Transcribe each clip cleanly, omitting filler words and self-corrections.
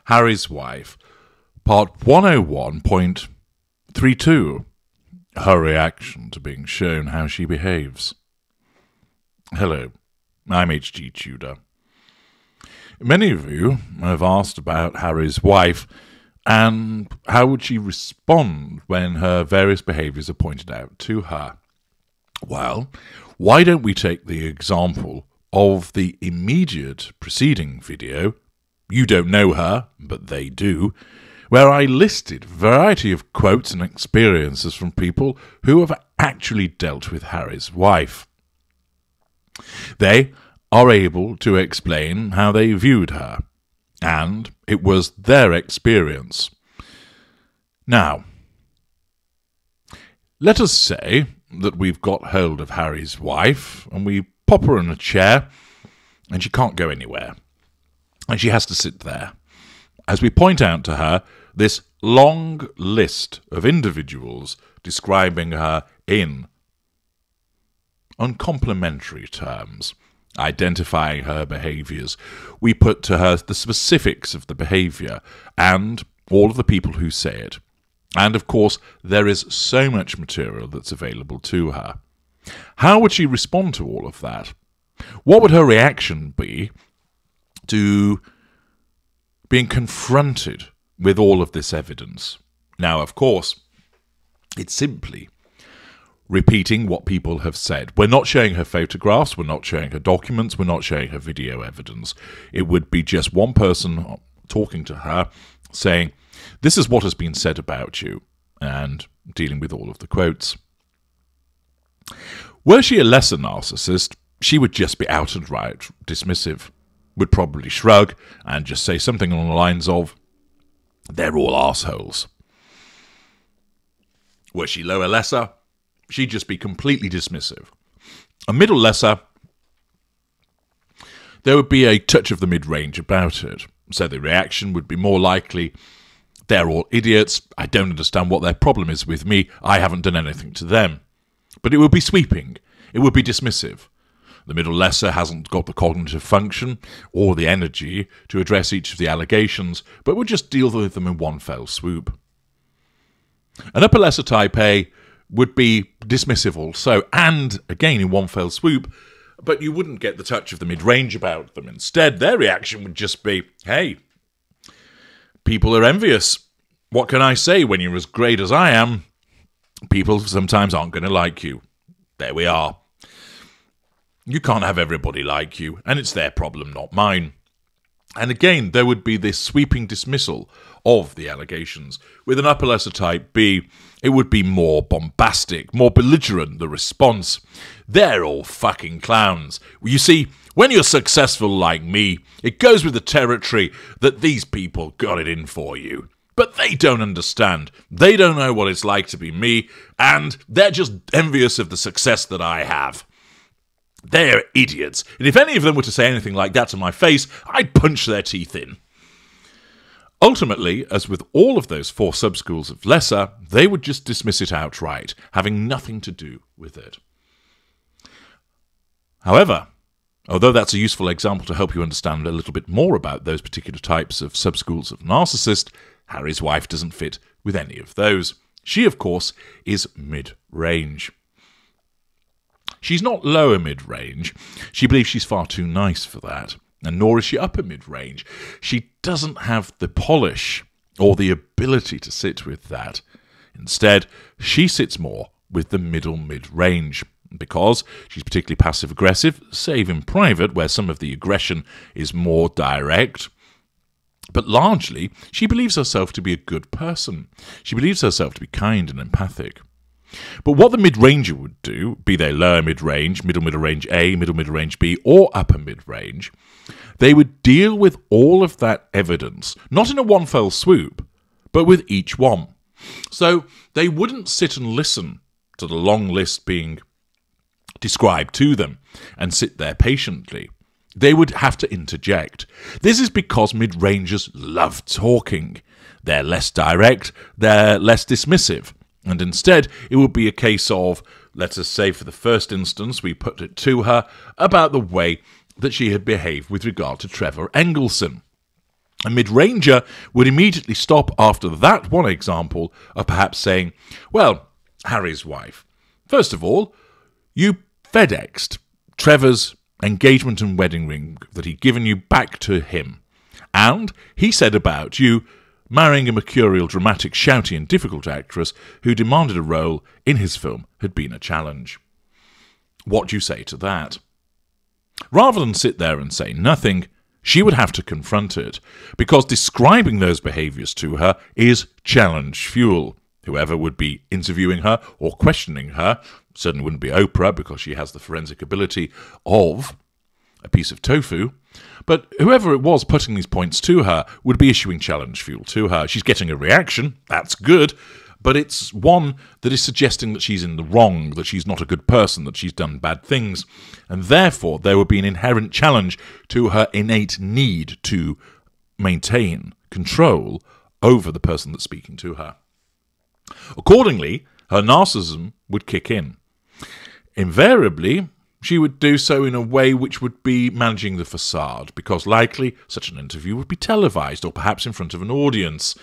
Harry's Wife, part 101.32, her reaction to being shown how she behaves. Hello, I'm H.G. Tudor. Many of you have asked about Harry's wife and how would she respond when her various behaviours are pointed out to her. Well, why don't we take the example of the immediate preceding video, You Don't Know Her, but They Do, where I listed a variety of quotes and experiences from people who have actually dealt with Harry's wife. They are able to explain how they viewed her, and it was their experience. Now, let us say that we've got hold of Harry's wife, and we pop her in a chair, and she can't go anywhere, and she has to sit there, as we point out to her this long list of individuals describing her in uncomplimentary terms, identifying her behaviours. We put to her the specifics of the behaviour and all of the people who say it. And, of course, there is so much material that's available to her. How would she respond to all of that? What would her reaction be to being confronted with all of this evidence? Now, of course, it's simply repeating what people have said. We're not showing her photographs, we're not showing her documents, we're not showing her video evidence. It would be just one person talking to her, saying, this is what has been said about you, and dealing with all of the quotes. Were she a lesser narcissist, she would just be out and right dismissive, would probably shrug and just say something along the lines of, they're all arseholes. Were she lower lesser, she'd just be completely dismissive. A middle lesser, there would be a touch of the mid-range about it. So the reaction would be more likely, they're all idiots, I don't understand what their problem is with me, I haven't done anything to them. But it would be sweeping, it would be dismissive. The middle lesser hasn't got the cognitive function or the energy to address each of the allegations, but would just deal with them in one fell swoop. An upper lesser type A would be dismissive also, and again in one fell swoop, but you wouldn't get the touch of the mid-range about them. Instead, their reaction would just be, hey, people are envious. What can I say when you're as great as I am? People sometimes aren't going to like you. There we are. You can't have everybody like you, and it's their problem, not mine. And again, there would be this sweeping dismissal of the allegations. With an upper lesser type B, it would be more bombastic, more belligerent, the response. They're all fucking clowns. You see, when you're successful like me, it goes with the territory that these people got it in for you. But they don't understand. They don't know what it's like to be me, and they're just envious of the success that I have. They're idiots, and if any of them were to say anything like that to my face, I'd punch their teeth in. Ultimately, as with all of those four subschools of lesser, they would just dismiss it outright, having nothing to do with it. However, although that's a useful example to help you understand a little bit more about those particular types of subschools of narcissist, Harry's wife doesn't fit with any of those. She, of course, is mid-range. She's not lower mid-range. She believes she's far too nice for that, and nor is she upper mid-range. She doesn't have the polish or the ability to sit with that. Instead, she sits more with the middle mid-range, because she's particularly passive-aggressive, save in private, where some of the aggression is more direct. But largely, she believes herself to be a good person. She believes herself to be kind and empathic. But what the mid-ranger would do, be they lower mid-range, middle mid-range A, middle mid-range B, or upper mid-range, they would deal with all of that evidence, not in a one fell swoop, but with each one. So they wouldn't sit and listen to the long list being described to them and sit there patiently. They would have to interject. This is because mid-rangers love talking. They're less direct, they're less dismissive. And instead, it would be a case of, let us say for the first instance, we put it to her about the way that she had behaved with regard to Trevor Engelson. A mid-ranger would immediately stop after that one example of perhaps saying, well, Harry's wife, first of all, you FedExed Trevor's engagement and wedding ring that he'd given you back to him. And he said about you marrying a mercurial, dramatic, shouty and difficult actress who demanded a role in his film had been a challenge. What do you say to that? Rather than sit there and say nothing, she would have to confront it, because describing those behaviours to her is challenge fuel. Whoever would be interviewing her or questioning her, certainly wouldn't be Oprah because she has the forensic ability of a piece of tofu, but whoever it was putting these points to her would be issuing challenge fuel to her. She's getting a reaction, that's good, but it's one that is suggesting that she's in the wrong, that she's not a good person, that she's done bad things, and therefore there would be an inherent challenge to her innate need to maintain control over the person that's speaking to her. Accordingly, her narcissism would kick in. Invariably, she would do so in a way which would be managing the facade, because likely such an interview would be televised or perhaps in front of an audience,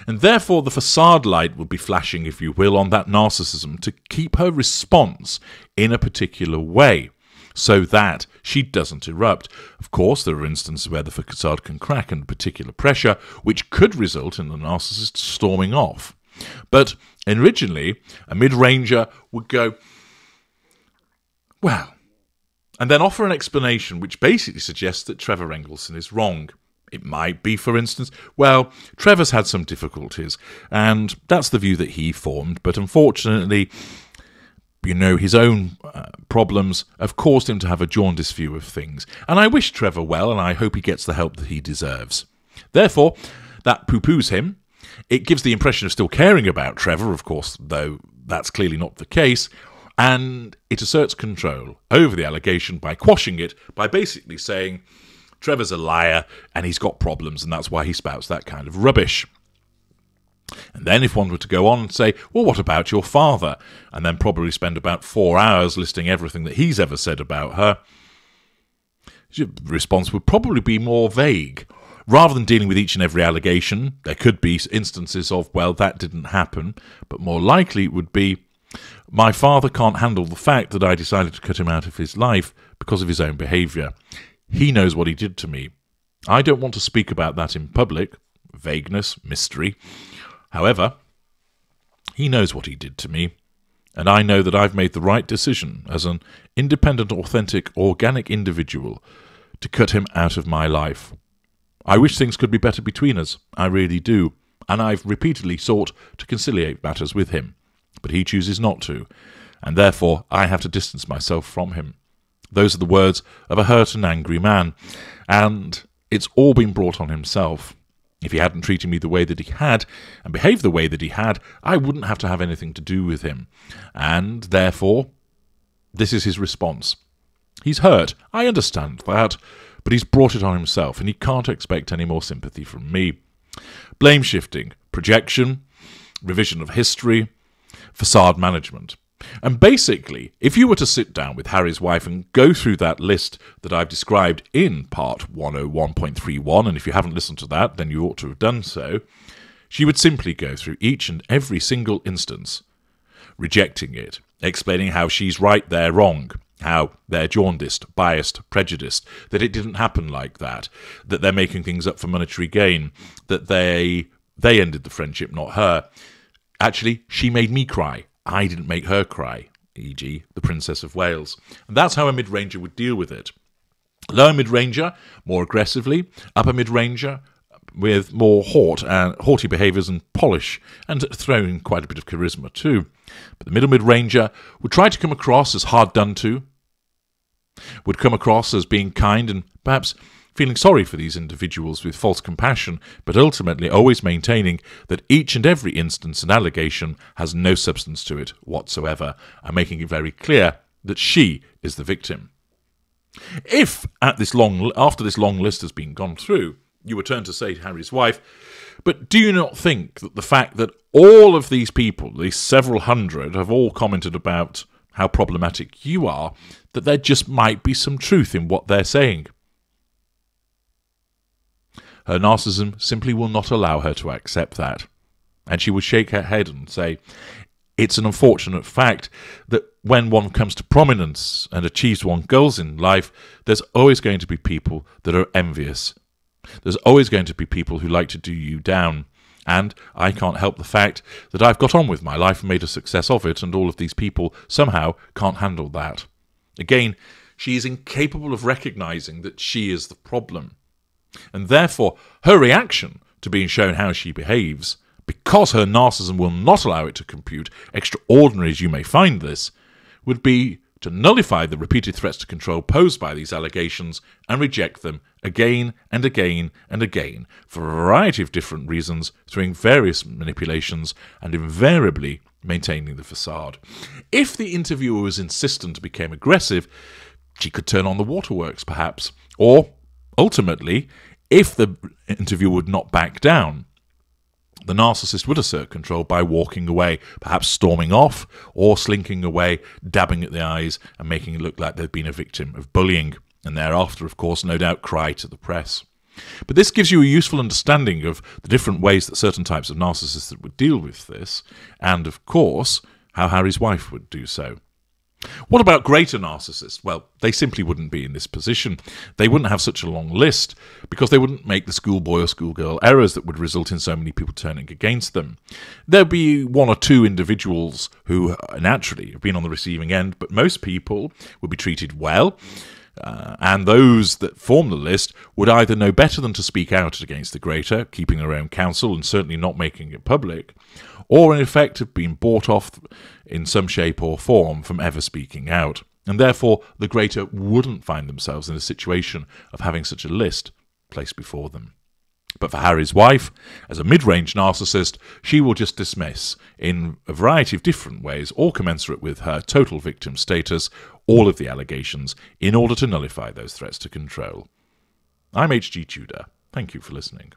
and therefore the facade light would be flashing, if you will, on that narcissism to keep her response in a particular way, so that she doesn't erupt. Of course, there are instances where the facade can crack under particular pressure, which could result in the narcissist storming off. But originally, a mid-ranger would go, well, and then offer an explanation which basically suggests that Trevor Engelson is wrong. It might be, for instance, well, Trevor's had some difficulties, and that's the view that he formed, but unfortunately, you know, his own problems have caused him to have a jaundiced view of things. And I wish Trevor well, and I hope he gets the help that he deserves. Therefore, that poo-poos him. It gives the impression of still caring about Trevor, of course, though that's clearly not the case, and it asserts control over the allegation by quashing it, by basically saying Trevor's a liar and he's got problems and that's why he spouts that kind of rubbish. And then if one were to go on and say, well, what about your father? And then probably spend about 4 hours listing everything that he's ever said about her, the response would probably be more vague. Rather than dealing with each and every allegation, there could be instances of, well, that didn't happen, but more likely it would be, my father can't handle the fact that I decided to cut him out of his life because of his own behaviour. He knows what he did to me. I don't want to speak about that in public. Vagueness, mystery. However, he knows what he did to me, and I know that I've made the right decision as an independent, authentic, organic individual to cut him out of my life. I wish things could be better between us. I really do. And I've repeatedly sought to conciliate matters with him. But he chooses not to, and therefore I have to distance myself from him. Those are the words of a hurt and angry man, and it's all been brought on himself. If he hadn't treated me the way that he had, and behaved the way that he had, I wouldn't have to have anything to do with him. And therefore, this is his response. He's hurt, I understand that, but he's brought it on himself, and he can't expect any more sympathy from me. Blame shifting, projection, revision of history, facade management. And basically, if you were to sit down with Harry's wife and go through that list that I've described in part 101.31, and if you haven't listened to that, then you ought to have done so, she would simply go through each and every single instance, rejecting it, explaining how she's right, they're wrong, how they're jaundiced, biased, prejudiced, that it didn't happen like that they're making things up for monetary gain, that they ended the friendship, not her. Actually, she made me cry. I didn't make her cry, e.g. the Princess of Wales. And that's how a mid-ranger would deal with it. Lower mid-ranger, more aggressively. Upper mid-ranger, with more haughty behaviours and polish, and throwing quite a bit of charisma too. But the middle mid-ranger would try to come across as hard done to, would come across as being kind and perhaps feeling sorry for these individuals with false compassion, but ultimately always maintaining that each and every instance and allegation has no substance to it whatsoever, and making it very clear that she is the victim. If, after this long list has been gone through, you return to say to Harry's wife, but do you not think that the fact that all of these people, these several hundred, have all commented about how problematic you are, that there just might be some truth in what they're saying? Her narcissism simply will not allow her to accept that. And she would shake her head and say, it's an unfortunate fact that when one comes to prominence and achieves one's goals in life, there's always going to be people that are envious. There's always going to be people who like to do you down. And I can't help the fact that I've got on with my life and made a success of it, and all of these people somehow can't handle that. Again, she is incapable of recognising that she is the problem. And therefore, her reaction to being shown how she behaves, because her narcissism will not allow it to compute, extraordinary as you may find this, would be to nullify the repeated threats to control posed by these allegations and reject them again and again and again for a variety of different reasons, through various manipulations and invariably maintaining the facade. If the interviewer was insistent and became aggressive, she could turn on the waterworks perhaps, or ultimately, if the interviewer would not back down, the narcissist would assert control by walking away, perhaps storming off, or slinking away, dabbing at the eyes and making it look like they've been a victim of bullying, and thereafter, of course, no doubt cry to the press. But this gives you a useful understanding of the different ways that certain types of narcissists would deal with this, and, of course, how Harry's wife would do so. What about greater narcissists? Well, they simply wouldn't be in this position. They wouldn't have such a long list because they wouldn't make the schoolboy or schoolgirl errors that would result in so many people turning against them. There'd be one or two individuals who naturally have been on the receiving end, but most people would be treated well. And those that form the list would either know better than to speak out against the greater, keeping their own counsel and certainly not making it public, or in effect have been bought off in some shape or form from ever speaking out. And therefore the greater wouldn't find themselves in a situation of having such a list placed before them. But for Harry's wife, as a mid-range narcissist, she will just dismiss, in a variety of different ways, all commensurate with her total victim status, all of the allegations, in order to nullify those threats to control. I'm H.G. Tudor. Thank you for listening.